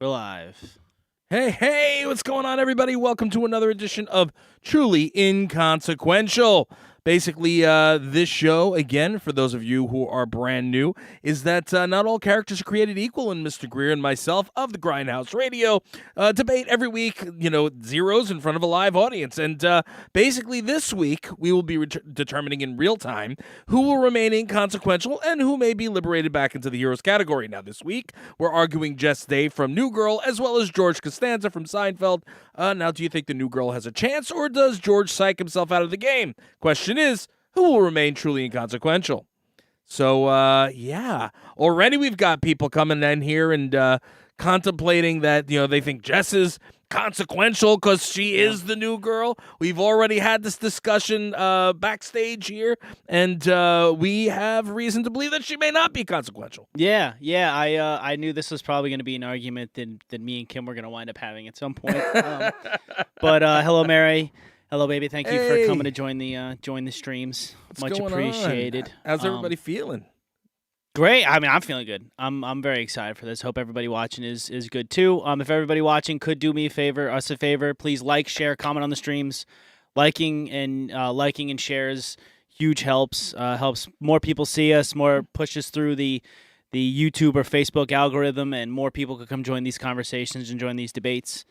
We're live. Hey, what's going on, everybody? Welcome to another edition of Truly Inconsequential. Basically, this show, again, for those of you who are brand new, is that not all characters are created equal, and Mr. Greer and myself of the Grindhouse Radio debate every week, zeros in front of a live audience. And basically, this week, we will be determining in real time who will remain inconsequential and who may be liberated back into the heroes category. Now, this week, we're arguing Jess from New Girl, as well as George Costanza from Seinfeld. Now, do you think the New Girl has a chance, or does George psych himself out of the game? Question is, who will remain truly inconsequential? So, already we've got people coming in here and contemplating that, they think Jess is consequential because she is the new girl. We've already had this discussion backstage here, and we have reason to believe that she may not be consequential. Yeah. I knew this was probably going to be an argument that me and Kim were going to wind up having at some point. But hello, Mary. Hello, baby. Thank you for coming to join the streams. What's Much going appreciated. on? How's everybody feeling? Great. I mean, I'm feeling good. I'm very excited for this. Hope everybody watching is good too. If everybody watching could do me us a favor, please like, share, comment on the streams. Liking and shares huge helps more people see us, more pushes through the YouTube or Facebook algorithm, and more people could come join these conversations and join these debates.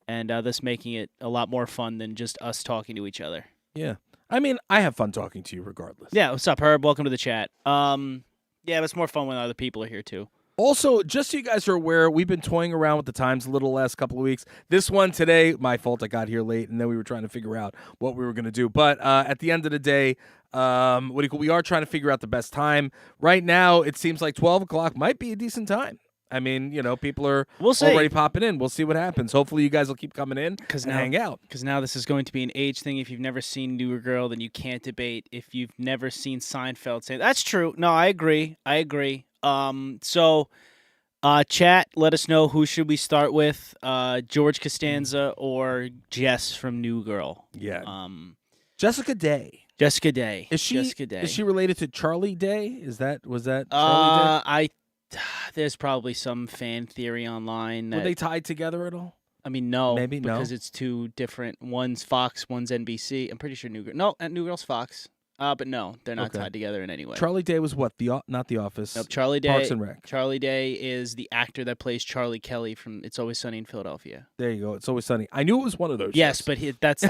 And this making it a lot more fun than just us talking to each other. Yeah. I mean, I have fun talking to you regardless. Yeah, what's up, Herb? Welcome to the chat. Yeah, it's more fun when other people are here, too. Also, just so you guys are aware, we've been toying around with the times a little the last couple of weeks. This one today, my fault, I got here late, and then we were trying to figure out what we were going to do. But at the end of the day, we are trying to figure out the best time. Right now, it seems like 12 o'clock might be a decent time. I mean, people are already popping in. We'll see what happens. Hopefully, you guys will keep coming in and hang out. Because now this is going to be an age thing. If you've never seen New Girl, then you can't debate. If you've never seen Seinfeld, say that's true. No, I agree. So, chat, let us know who should we start with, George Costanza or Jess from New Girl. Yeah. Jessica Day. Jessica Day. Is she related to Charlie Day? Was that Charlie Day? There's probably some fan theory online. Were they tied together at all? I mean, no. Maybe because it's two different. One's Fox, one's NBC. I'm pretty sure New Girl. No, New Girl's Fox. But no, they're not tied together in any way. Charlie Day was what? Not The Office. Nope, Charlie Day. Parks and Rec. Charlie Day is the actor that plays Charlie Kelly from It's Always Sunny in Philadelphia. There you go. It's Always Sunny. I knew it was one of those. Yes, shows. but that's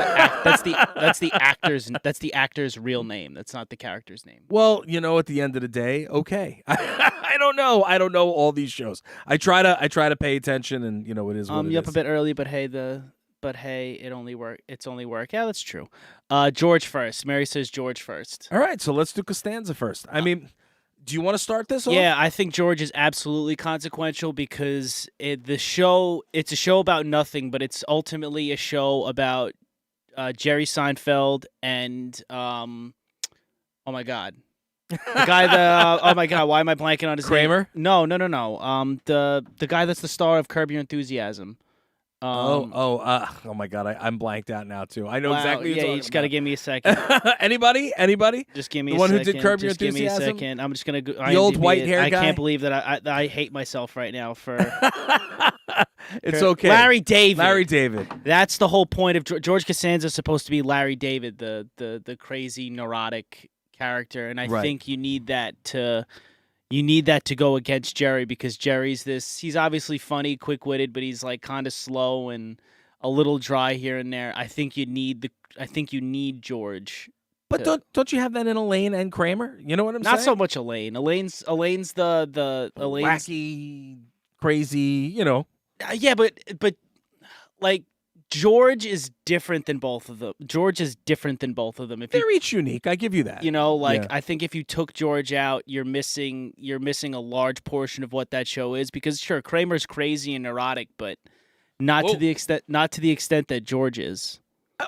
the actor's real name. That's not the character's name. Well, at the end of the day, okay. I don't know. I don't know all these shows. I try to pay attention, and it is what it is. You up a bit early, but hey, it only work. It's only work. Yeah, that's true. George first. Mary says George first. All right, so let's do Costanza first. I mean, do you want to start this off? Yeah, I think George is absolutely consequential because it's a show about nothing, but it's ultimately a show about Jerry Seinfeld and oh my God. The guy oh my God, why am I blanking on his Kramer? name? No. The guy that's the star of Curb Your Enthusiasm. Oh my God, I'm blanked out now too. I know exactly. Yeah, you just got to give me a second. Anybody? Just give me the a second. one who did Curb Your Enthusiasm. Give me a second. I'm just gonna go. The old white hair guy. I can't believe that I hate myself right now for. It's okay. Larry David. That's the whole point of George Costanza is supposed to be Larry David, the crazy neurotic character, and I think you need that to go against Jerry because Jerry's he's obviously funny, quick-witted, but he's like kind of slow and a little dry here and there. I think you need George. But don't you have that in Elaine and Kramer? You know what I'm saying? Not so much Elaine. Elaine's the wacky, crazy, Yeah, but like George is different than both of them. They're each unique. I give you that. I think if you took George out, you're missing a large portion of what that show is. Because sure, Kramer's crazy and neurotic, but not to the extent that George is.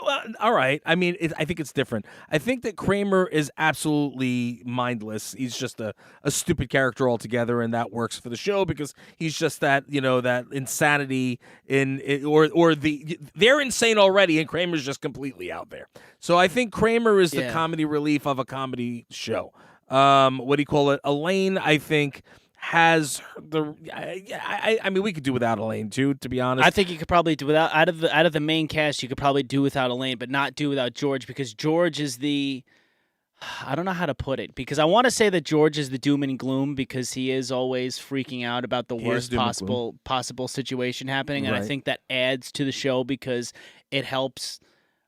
Well, all right. I mean, I think it's different. I think that Kramer is absolutely mindless. He's just a stupid character altogether, and that works for the show because he's just that that insanity they're insane already, and Kramer's just completely out there. So I think Kramer is the comedy relief of a comedy show. What do you call it? Elaine, I think, has the. I mean, we could do without Elaine too. To be honest, I think you could probably do without out of the main cast. You could probably do without Elaine, but not do without George because George is the. I don't know how to put it because I want to say that George is the doom and gloom because he is always freaking out about the worst possible situation happening, and I think that adds to the show because it helps.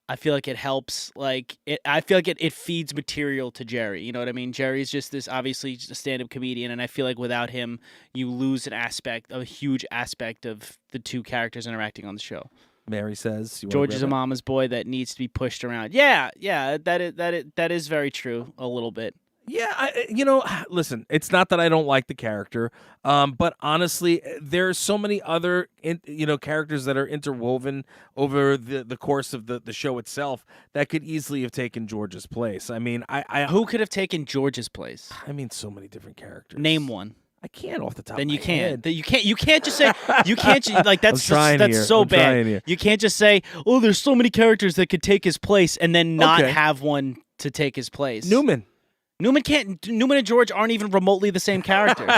I feel like it helps. Like it, I feel like it feeds material to Jerry. You know what I mean? Jerry's just this obviously just a stand-up comedian, and I feel like without him, you lose a huge aspect of the two characters interacting on the show. Mary says George is a mama's boy that needs to be pushed around. Yeah, that is very true. A little bit. Yeah, listen, it's not that I don't like the character, but honestly, there's so many other, characters that are interwoven over the course of the show itself that could easily have taken George's place. I mean, who could have taken George's place? I mean, so many different characters. Name one. I can't off the top. Then of you my can't. head. You can't just say you can't like that's so bad. You can't just say, "Oh, there's so many characters that could take his place," and then not have one to take his place. Newman and George aren't even remotely the same character.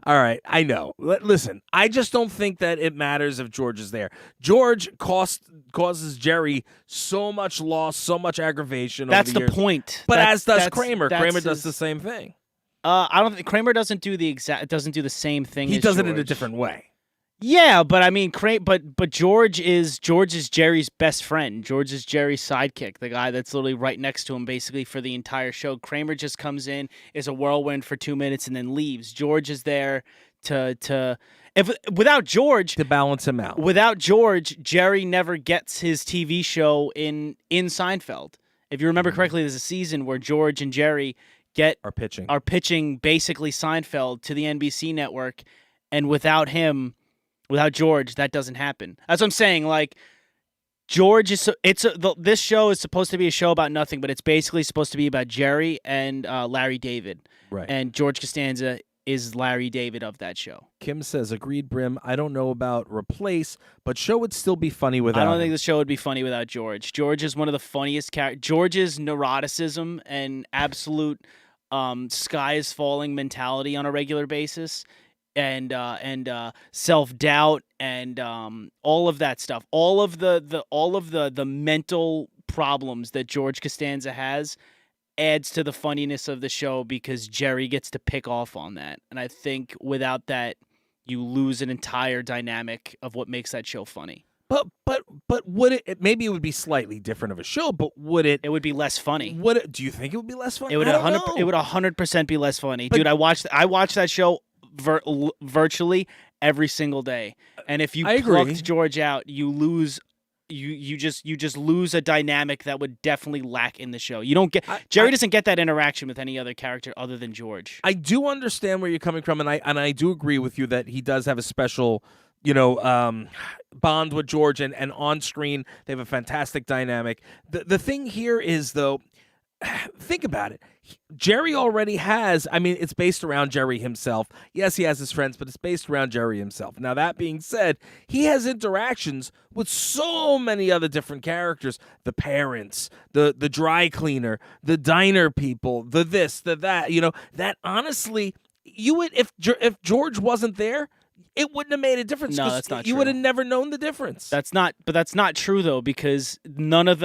All right, I know. Listen, I just don't think that it matters if George is there. George causes Jerry so much loss, so much aggravation. That's over the the years. point. But as does Kramer. Kramer does the same thing. I don't think Kramer doesn't do the same thing. He as does George. it in a different way. Yeah, but I mean, but George is Jerry's best friend. George is Jerry's sidekick, the guy that's literally right next to him, basically for the entire show. Kramer just comes in, is a whirlwind for 2 minutes, and then leaves. George is there without George to balance him out. Without George, Jerry never gets his TV show in Seinfeld. If you remember correctly, there's a season where George and Jerry are pitching basically Seinfeld to the NBC network, and without George, that doesn't happen. That's what I'm saying. Like George is this show is supposed to be a show about nothing, but it's basically supposed to be about Jerry and Larry David. Right. And George Costanza is Larry David of that show. Kim says, agreed, Brim. I don't know about replace, but show would still be funny without I don't think the show would be funny without George. George is one of the funniest characters. George's neuroticism and absolute sky is falling mentality on a regular basis and self-doubt and all of that stuff. All of the mental problems that George Costanza has adds to the funniness of the show because Jerry gets to pick off on that. And I think without that, you lose an entire dynamic of what makes that show funny. But would it? Maybe it would be slightly different of a show. But would it? It would be less funny. Do you think it would be less funny? It would 100% be less funny, dude. I watched that show virtually every single day. And if you plucked George out, you lose. You just lose a dynamic that would definitely lack in the show. You don't get Jerry doesn't get that interaction with any other character other than George. I do understand where you're coming from, and I do agree with you that he does have a special, bond with George, and on screen they have a fantastic dynamic. The thing here is, though, think about it. Jerry already has, it's based around Jerry himself. Yes, he has his friends, but it's based around Jerry himself. Now, that being said, he has interactions with so many other different characters. The parents, the dry cleaner, the diner people, the this, the that. That honestly, you would, if George wasn't there, it wouldn't have made a difference. No, that's not true. You would have never known the difference. That's not true though, because none of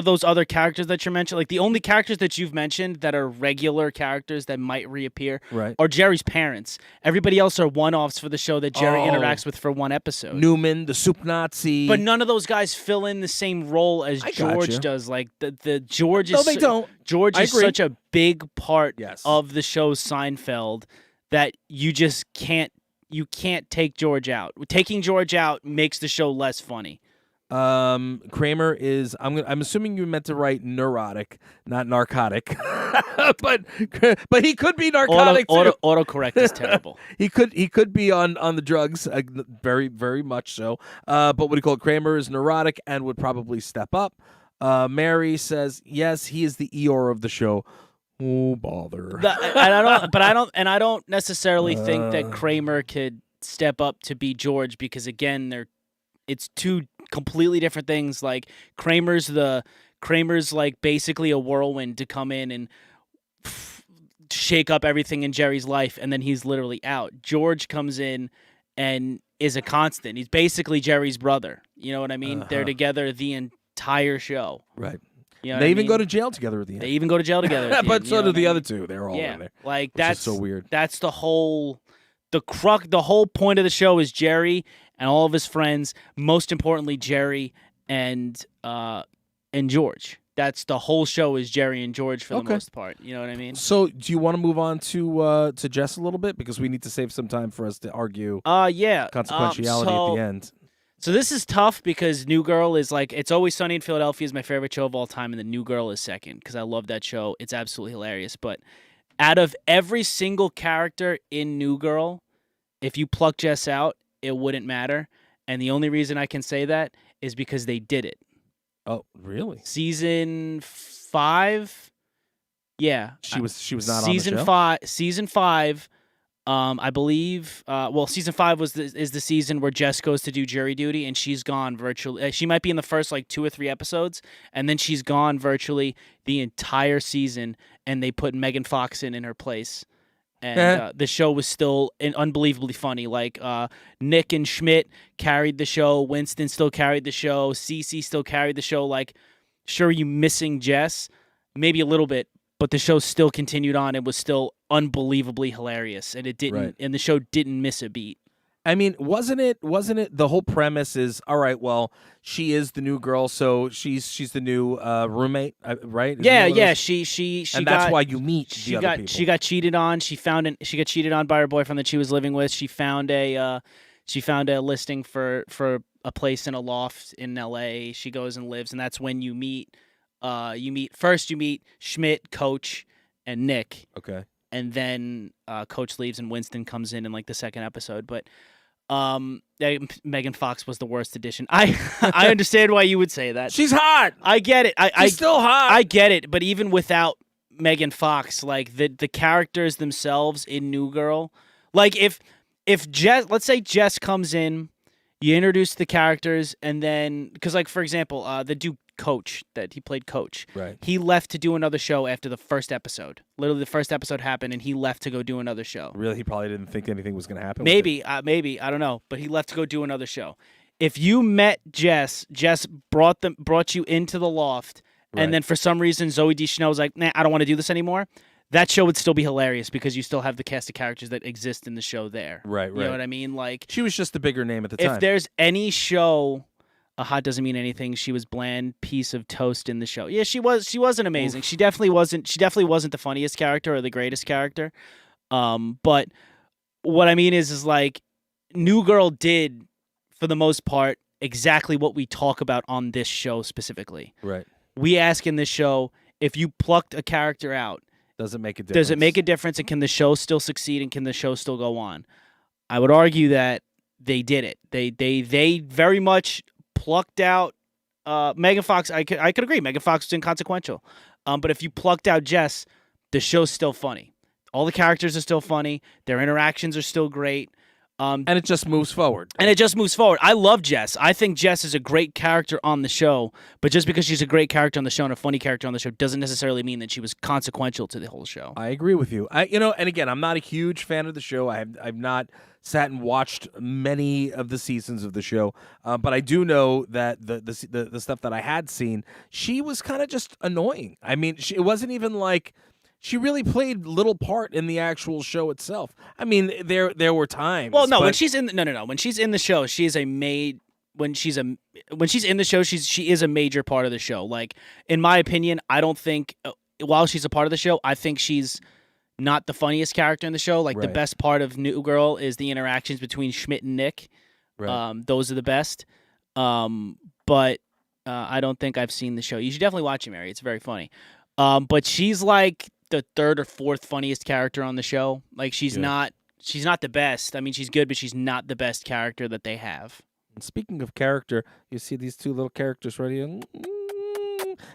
those other characters that you mentioned, like the only characters that you've mentioned that are regular characters that might reappear, are Jerry's parents. Everybody else are one-offs for the show that Jerry interacts with for one episode. Newman, the soup Nazi, but none of those guys fill in the same role as George does. Like the George is. No, they don't. George is such a big part of the show Seinfeld that you just can't. You can't take George out. Taking George out makes the show less funny. Kramer is. I'm assuming you meant to write neurotic, not narcotic. but he could be narcotic too. Autocorrect is terrible. He could be on the drugs, very very much so. But what do you call it? Kramer is neurotic and would probably step up. Mary says yes, he is the Eeyore of the show. Oh, bother. I don't necessarily think that Kramer could step up to be George because again, it's two completely different things. Like Kramer's like basically a whirlwind to come in and shake up everything in Jerry's life, and then he's literally out. George comes in and is a constant. He's basically Jerry's brother. You know what I mean? They're together the entire show. Right. You know They what I even mean? go to jail together at the end. They even go to jail together. At the But end, you so know do what the I other mean? two. They're all in there. Like Which is so weird. That's the whole the whole point of the show is Jerry and all of his friends. Most importantly, Jerry and George. That's the whole show is Jerry and George for the most part. You know what I mean? So, do you want to move on to Jess a little bit because we need to save some time for us to argue Yeah. consequentiality at the end. So this is tough because New Girl is like It's Always Sunny in Philadelphia is my favorite show of all time, and the New Girl is second because I love that show. It's absolutely hilarious. But out of every single character in New Girl, if you pluck Jess out, it wouldn't matter. And the only reason I can say that is because they did it. Oh, really? Season 5, yeah, She was not season on the show? Season 5, I believe. Season 5 is the season where Jess goes to do jury duty, and she's gone virtually. She might be in the first 2 or 3 episodes, and then she's gone virtually the entire season. And they put Megan Fox in her place. And the show was still unbelievably funny. Nick and Schmidt carried the show. Winston still carried the show. Cece still carried the show. Sure, you missing Jess? Maybe a little bit. But the show still continued on. It was still unbelievably hilarious. And it didn't. Right. And the show didn't miss a beat. I mean, wasn't it the whole premise is, all right, well, she is the new girl, so she's the new roommate, right? Yeah. She and that's why you meet the other people. She got cheated on. She got cheated on by her boyfriend that she was living with. She found a listing for a place in a loft in LA. She goes and lives, and that's when you meet Schmidt, Coach, and Nick. Okay. And then Coach leaves and Winston comes in the second episode. But Megan Fox was the worst addition. I understand why you would say that. She's hot. I get it. She's still hot. I get it. But even without Megan Fox, the characters themselves in New Girl, if Jess, let's say Jess comes in, you introduce the characters, and then because for example, the dude Coach that he played Coach. Right. He left to do another show after the first episode. Literally, the first episode happened, and he left to go do another show. Really, he probably didn't think anything was going to happen. Maybe I don't know, but he left to go do another show. If you met Jess brought you into the loft, Right. and then for some reason Zoe Deschanel was like, "Nah, I don't want to do this anymore." That show would still be hilarious because you still have the cast of characters that exist in the show there. Right. You know what I mean? She was just the bigger name at the time. If there's any show. Hot doesn't mean anything. She was bland piece of toast in the show. Yeah, she wasn't amazing. Oof. She definitely wasn't the funniest character or the greatest character. But what I mean is New Girl did, for the most part, exactly what we talk about on this show specifically. Right. We ask in this show, if you plucked a character out, does it make a difference? Does it make a difference, and can the show still succeed, and can the show still go on? I would argue that they did it. They very much plucked out Megan Fox. I could agree. Megan Fox was inconsequential. But if you plucked out Jess, the show's still funny. All the characters are still funny. Their interactions are still great. And it just moves forward. I love Jess. I think Jess is a great character on the show, but just because she's a great character on the show and a funny character on the show doesn't necessarily mean that she was consequential to the whole show. I agree with you. And again, I'm not a huge fan of the show. I've not sat and watched many of the seasons of the show, but I do know that the stuff that I had seen, she was kind of just annoying. I mean, it wasn't even like she really played little part in the actual show itself. I mean, there were times. Well, no, when she's in when she's in the show, she is a maid. When she's in the show, she is a major part of the show. In my opinion, I don't think while she's a part of the show, I think she's not the funniest character in the show. Right. The best part of New Girl is the interactions between Schmidt and Nick. Right. Those are the best. But I don't think I've seen the show. You should definitely watch it, Mary. It's very funny. But she's the third or fourth funniest character on the show. She's not the best. I mean, she's good, but she's not the best character that they have. And speaking of character, you see these two little characters right here.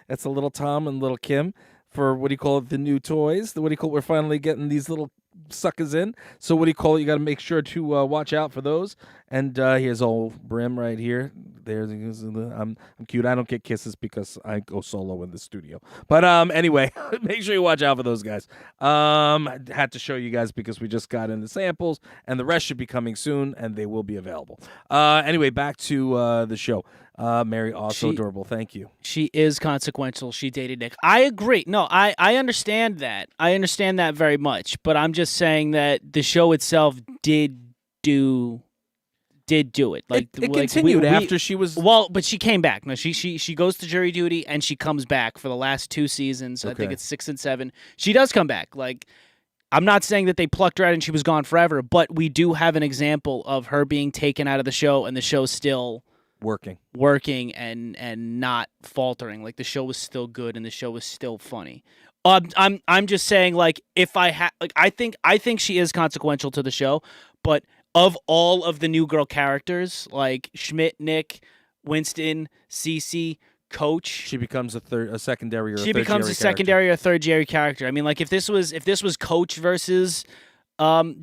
That's a little Tom and little Kim for the new toys. We're finally getting these little suckers in. So you got to make sure to watch out for those. And here's old Brim right here. There's I'm cute. I don't get kisses because I go solo in the studio. But anyway, make sure you watch out for those guys. I had to show you guys because we just got in the samples, and the rest should be coming soon, and they will be available. Anyway, back to the show. Mary, also adorable. Thank you. She is consequential. She dated Nick. I agree. No, I understand that. I understand that very much. But I'm just saying that the show itself did do it. Like it continued after she was. Well, but she came back. No, she goes to jury duty and she comes back for the last 2 seasons. Okay. I think it's 6 and 7. She does come back. Like, I'm not saying that they plucked her out and she was gone forever, but we do have an example of her being taken out of the show and the show still working and not faltering. Like, the show was still good and the show was still funny. I'm just saying, like, if I I think she is consequential to the show, but of all of the new girl characters, like Schmidt, Nick, Winston, Cece, Coach, she becomes a secondary or she becomes a secondary or third-year character. I mean, like, if this was Coach versus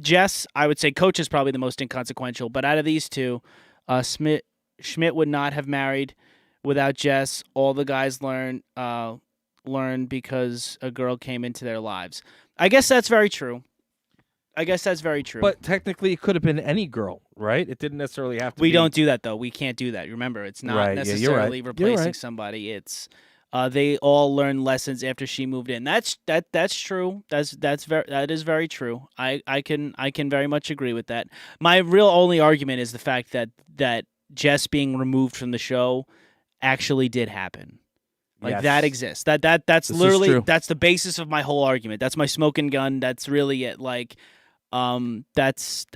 Jess, I would say Coach is probably the most inconsequential. But out of these two, Schmidt would not have married without Jess. All the guys learn because a girl came into their lives. I guess that's very true. But technically, it could have been any girl, right? It didn't necessarily have to be. We don't do that, though. We can't do that. Remember, it's not necessarily replacing somebody. It's they all learn lessons after she moved in. That's true. That is very true. I can very much agree with that. My real only argument is the fact that Jess being removed from the show actually did happen. Like, yes. That exists. That's literally that's the basis of my whole argument. That's my smoking gun. That's really it. Like, that's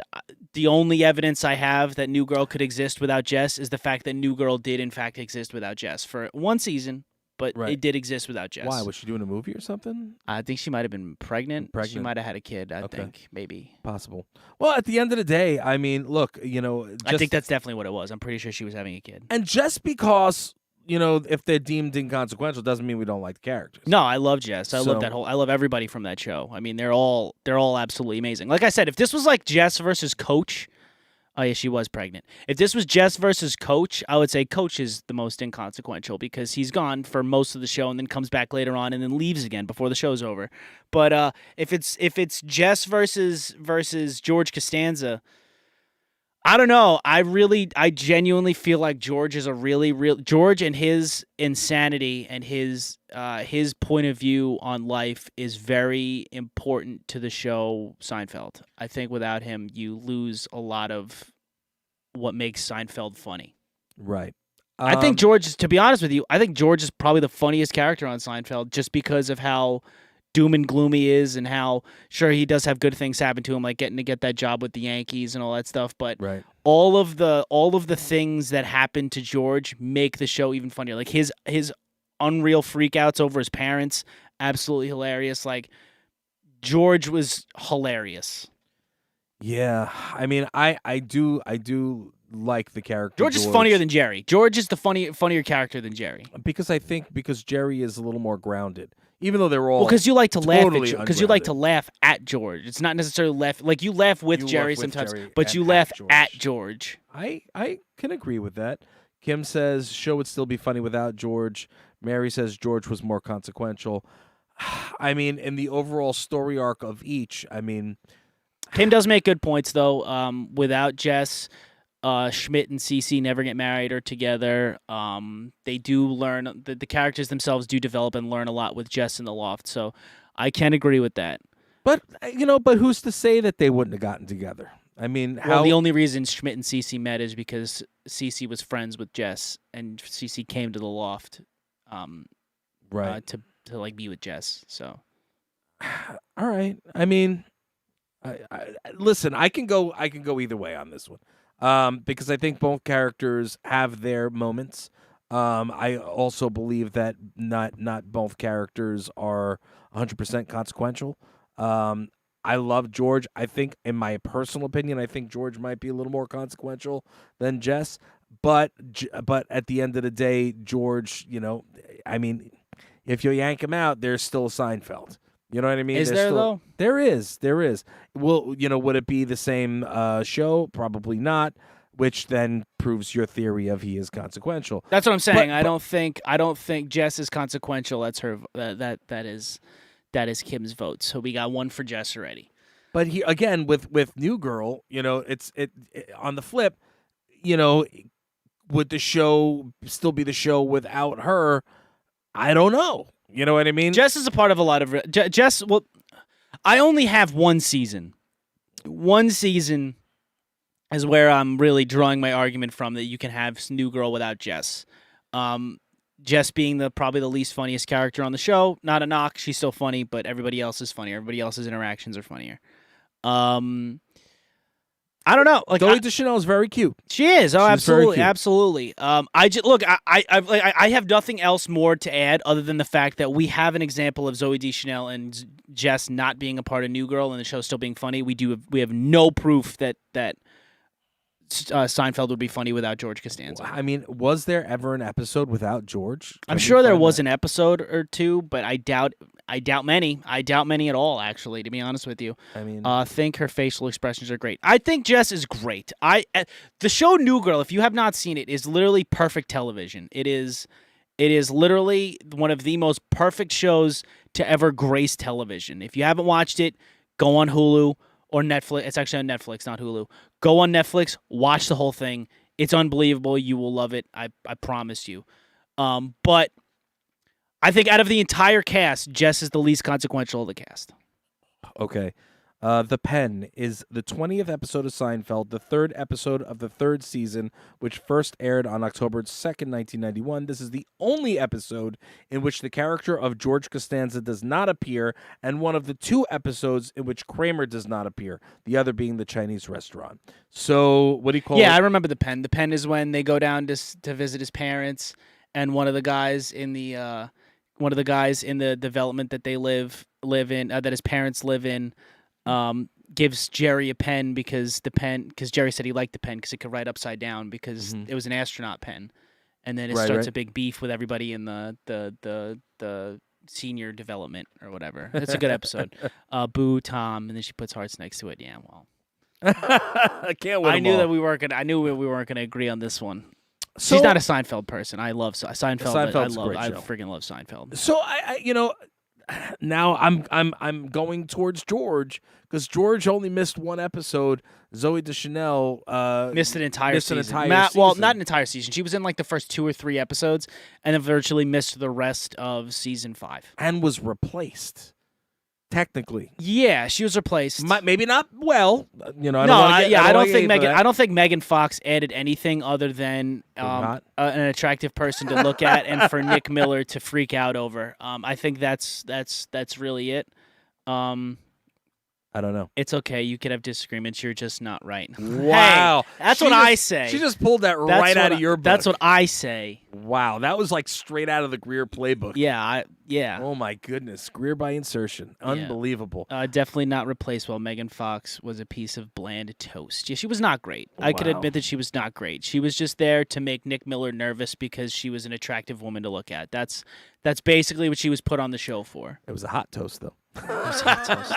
the only evidence I have that New Girl could exist without Jess is the fact that New Girl did in fact exist without Jess for 1 season, but it did exist without Jess. Why? Was she doing a movie or something? I think she might have been pregnant. She might have had a kid. I think maybe possible. Well, at the end of the day, I mean, look, I think that's definitely what it was. I'm pretty sure she was having a kid. And just because, if they're deemed inconsequential doesn't mean we don't like the characters. No, I love Jess. I love everybody from that show. I mean, they're all absolutely amazing. Like I said, if this was like Jess versus Coach, oh yeah, she was pregnant. If this was Jess versus Coach, I would say Coach is the most inconsequential because he's gone for most of the show and then comes back later on and then leaves again before the show's over. But if it's Jess versus George Costanza, I don't know. I genuinely feel like George is a George, and his insanity and his point of view on life is very important to the show Seinfeld. I think without him, you lose a lot of what makes Seinfeld funny. Right. I think George, to be honest with you, I think George is probably the funniest character on Seinfeld just because of how doom and gloomy is and how sure he does have good things happen to him, like getting to get that job with the Yankees and all that stuff, but all of the things that happen to George make the show even funnier. Like his unreal freakouts over his parents, absolutely hilarious. Like, George was hilarious. Yeah, I mean, I do like the character. George is funnier than Jerry. George is the funnier character than Jerry. Because Jerry is a little more grounded. Even though they're all because you like to laugh at George. It's not necessarily you laugh with Jerry sometimes, but you laugh at George. I can agree with that. Kim says show would still be funny without George. Mary says George was more consequential. I mean, in the overall story arc of each, I mean, Kim does make good points though. Without Jess, Schmidt and Cece never get married or together. They do learn the characters themselves do develop and learn a lot with Jess in the loft. So I can agree with that. But who's to say that they wouldn't have gotten together? I mean, the only reason Schmidt and Cece met is because Cece was friends with Jess and Cece came to the loft, to like be with Jess. So, all right. I mean, listen, I can go either way on this one. Because I think both characters have their moments. I also believe that not both characters are 100% consequential. I love George. I think, in my personal opinion, I think George might be a little more consequential than Jess. But at the end of the day, George, I mean, if you yank him out, there's still a Seinfeld. You know what I mean? Is there, though? There is. Well, would it be the same show? Probably not. which then proves your theory of he is consequential. That's what I'm saying. But- I don't think Jess is consequential. That's her. That is Kim's vote. So we got one for Jess already. But he again with New Girl, it's on the flip, would the show still be the show without her? I don't know. You know what I mean? Jess is a part of a lot of Jess. Well, I only have one season. One season is where I'm really drawing my argument from that you can have New Girl without Jess. Jess being probably the least funniest character on the show. Not a knock. She's still funny, but everybody else is funnier. Everybody else's interactions are funnier. I don't know. Like Zoe Deschanel is very cute. She is. Oh, She's absolutely, very cute. absolutely. I just look. I have nothing else more to add other than the fact that we have an example of Zoe Deschanel and Jess not being a part of New Girl and the show still being funny. We have no proof that Seinfeld would be funny without George Costanza. I mean, was there ever an episode without George? I'm sure there was an episode or two, but I doubt many. I doubt many at all, actually, to be honest with you. I mean, I think her facial expressions are great. I think Jess is great. The show New Girl, if you have not seen it, is literally perfect television. It is literally one of the most perfect shows to ever grace television. If you haven't watched it, go on Hulu or Netflix. It's actually on Netflix, not Hulu. Go on Netflix, watch the whole thing. It's unbelievable. You will love it. I promise you. But I think out of the entire cast, Jess is the least consequential of the cast. okay. The Pen is the 20th episode of Seinfeld, the third episode of the third season, which first aired on October 2nd, 1991. This is the only episode in which the character of George Costanza does not appear, and one of the two episodes in which Kramer does not appear, the other being the Chinese restaurant. So, what do you call it? Yeah, I remember The Pen. The Pen is when they go down to visit his parents, and one of the guys in the development that they live in, that his parents live in, gives Jerry a pen because Jerry said he liked the pen because it could write upside down because it was an astronaut pen, and then it starts a big beef with everybody in the senior development or whatever. It's a good episode. Boo Tom, and then she puts hearts next to it. Yeah, well, I can't win. I knew we weren't gonna agree on this one. So, She's not a Seinfeld person. I love Seinfeld. Seinfeld's a great show. I freaking love Seinfeld. So now I'm going towards George because George only missed one episode. Zoe Deschanel missed an entire season. season. Well, not an entire season. She was in like the first 2 or 3 episodes, and then virtually missed the rest of season 5. and was replaced. Technically, Yeah, she was replaced. maybe not well. I don't I don't think Megan Fox added anything other than hot? an attractive person to look at and for Nick Miller to freak out over. I think that's really it. I don't know. It's okay. You could have disagreements. You're just not right. Wow, Hey, that's She what I just- say. She just pulled that right out of your book. That's what I say. Wow, that was like straight out of the Greer playbook. Yeah, Oh my goodness, Greer by insertion, unbelievable. definitely not replaced well. Megan Fox was a piece of bland toast. Yeah, she was not great. I could Wow. admit that she was not great. She was just there to make Nick Miller nervous because she was an attractive woman to look at. That's basically what she was put on the show for. It was a hot toast though. It was hot toast.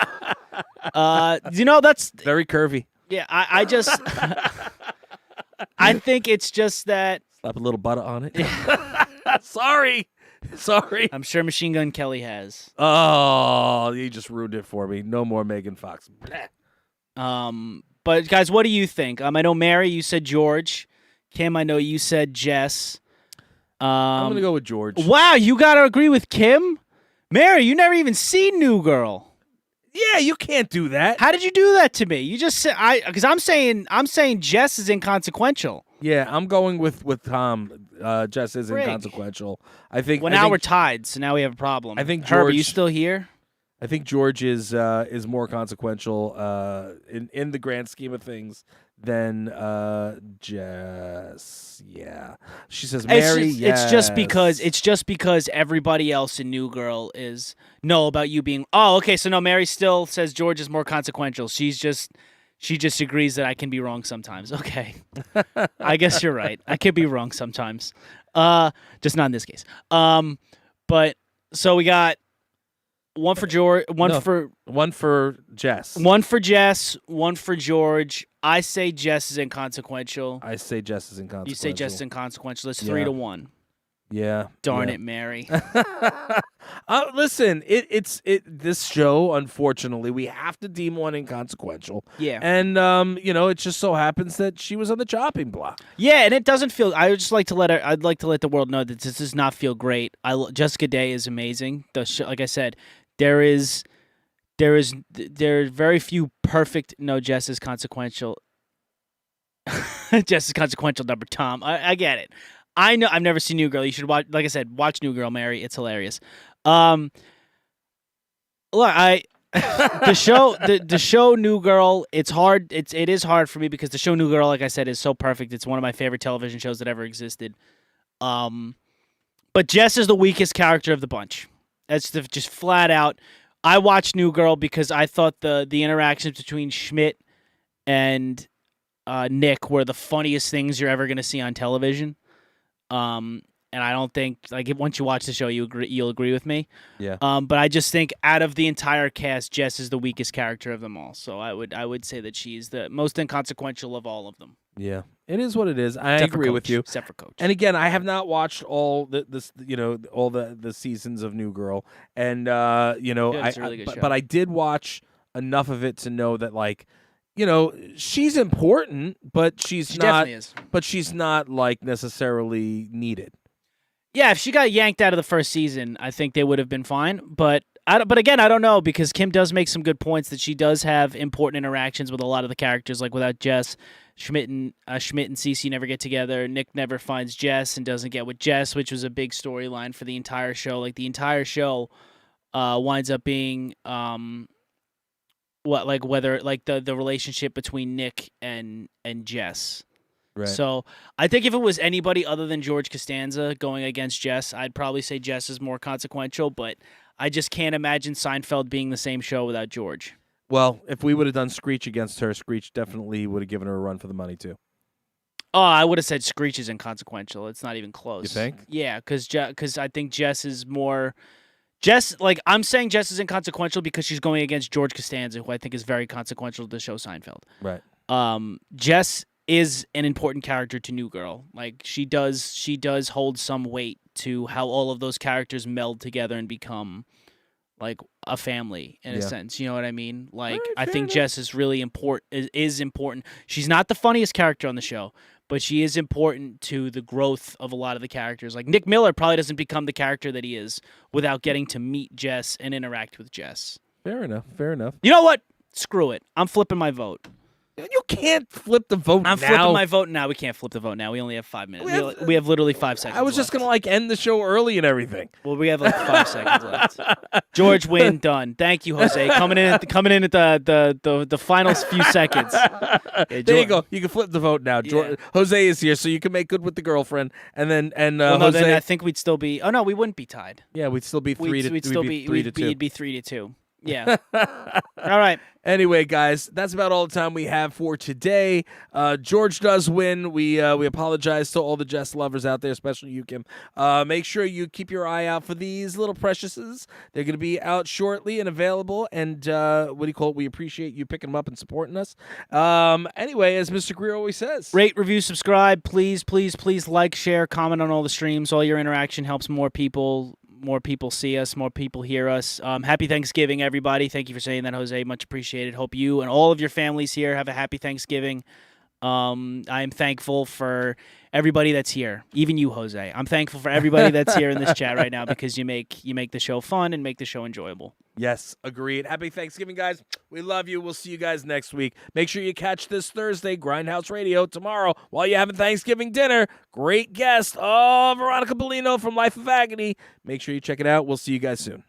That's Very curvy. yeah. I just I think it's just that Slap a little butter on it. Sorry. I'm sure Machine Gun Kelly has. Oh, you just ruined it for me. No more Megan Fox. But guys, what do you think? I know Mary, you said George. Kim, I know you said Jess. I'm gonna go with George. Wow, you gotta agree with Kim. Mary, you never even seen New Girl. Yeah, you can't do that. How did you do that to me? You just said because I'm saying Jess is inconsequential. Yeah, I'm going with Tom. Jess is Frig. inconsequential. I think. Well, now we're tied, so now we have a problem. I think Herb, are you George- still here? I think George is more consequential in the grand scheme of things than Jess. Yeah, she says Mary. It's just because everybody else in New Girl know about you being. Oh, okay. So no, Mary still says George is more consequential. She just agrees that I can be wrong sometimes. Okay, I guess you're right. I can be wrong sometimes. Just not in this case. But so we got one for George, one for Jess. One for Jess, one for George. I say Jess is inconsequential. I say Jess is inconsequential. You say Jess is inconsequential. It's 3-1. Yeah. Darn it, Mary. Listen, this show, unfortunately, we have to deem one inconsequential. Yeah. And it just so happens that she was on the chopping block. Yeah, and it doesn't feel. I would just like to I'd like to let the world know that this does not feel great. Jessica Day is amazing. The show, like I said, there are very few perfect. No, Jess is consequential. Jess is consequential. Number Tom. I get it. I know. I've never seen New Girl. You should watch. Like I said, watch New Girl, Mary. It's hilarious. Look, the show New Girl. It's hard. It is hard for me because the show New Girl, like I said, is so perfect. It's one of my favorite television shows that ever existed. But Jess is the weakest character of the bunch. That's just flat out. I watched New Girl because I thought the interactions between Schmidt and Nick were the funniest things you're ever going to see on television. And I don't think once you watch the show, you'll agree with me. Yeah. But I just think out of the entire cast, Jess is the weakest character of them all. So I would say that she's the most inconsequential of all of them. Yeah, it is what it is. I Except for agree with Coach. you. Except for Coach. And again, I have not watched all the seasons of New Girl, and it's a really good show. but I did watch enough of it to know that she's important, but she definitely is. But she's not necessarily needed. Yeah, if she got yanked out of the first season, I think they would have been fine. But again, I don't know because Kim does make some good points that she does have important interactions with a lot of the characters. Like without Jess, Schmidt and Cece never get together. Nick never finds Jess and doesn't get with Jess, which was a big storyline for the entire show. Like the entire show winds up being the relationship between Nick and Jess. Right. So I think if it was anybody other than George Costanza going against Jess, I'd probably say Jess is more consequential, but I just can't imagine Seinfeld being the same show without George. Well, if we would have done Screech against her, Screech definitely would have given her a run for the money too. Oh, I would have said Screech is inconsequential. It's not even close. You think? Yeah, because I think Jess is more... I'm saying Jess is inconsequential because she's going against George Costanza, who I think is very consequential to the show Seinfeld. Right. Jess is an important character to New Girl. Like she does hold some weight to how all of those characters meld together and become like a family in a sense. You know what I mean? Like I think Jess is really important. Is important. She's not the funniest character on the show, but she is important to the growth of a lot of the characters. Like Nick Miller probably doesn't become the character that he is without getting to meet Jess and interact with Jess. Fair enough. You know what? Screw it. I'm flipping my vote. You can't flip the vote now. I'm flipping my vote now. We can't flip the vote now. We only have 5 minutes. We have literally 5 seconds I was just left. going to end the show early and everything. Well, we have 5 seconds left. George, win, done. Thank you, Jose. Coming in at the final few seconds. There you go. You can flip the vote now. Yeah. Jose is here, so you can make good with the girlfriend, and then Jose. Then I think we'd still be. Oh no, we wouldn't be tied. Yeah, we'd still be 3 to 2. We'd be 3-2. Yeah. All right. Anyway, guys, that's about all the time we have for today. George does win. We apologize to all the Jess lovers out there, especially you, Kim. Make sure you keep your eye out for these little preciouses. They're going to be out shortly and available. And we appreciate you picking them up and supporting us. Anyway, as Mr. Greer always says, rate, review, subscribe. Please, please, please like, share, comment on all the streams. All your interaction helps more people see us, more people hear us. Happy Thanksgiving, everybody. Thank you for saying that, Jose. Much appreciated. Hope you and all of your families here have a happy Thanksgiving. I am thankful for everybody that's here, even you, Jose. I'm thankful for everybody that's here in this chat right now because you make the show fun and make the show enjoyable. Yes, agreed. Happy Thanksgiving, guys. We love you. We'll see you guys next week. Make sure you catch this Thursday, Grindhouse Radio, tomorrow while you're having Thanksgiving dinner. Great guest, Veronica Bellino from Life of Agony. Make sure you check it out. We'll see you guys soon.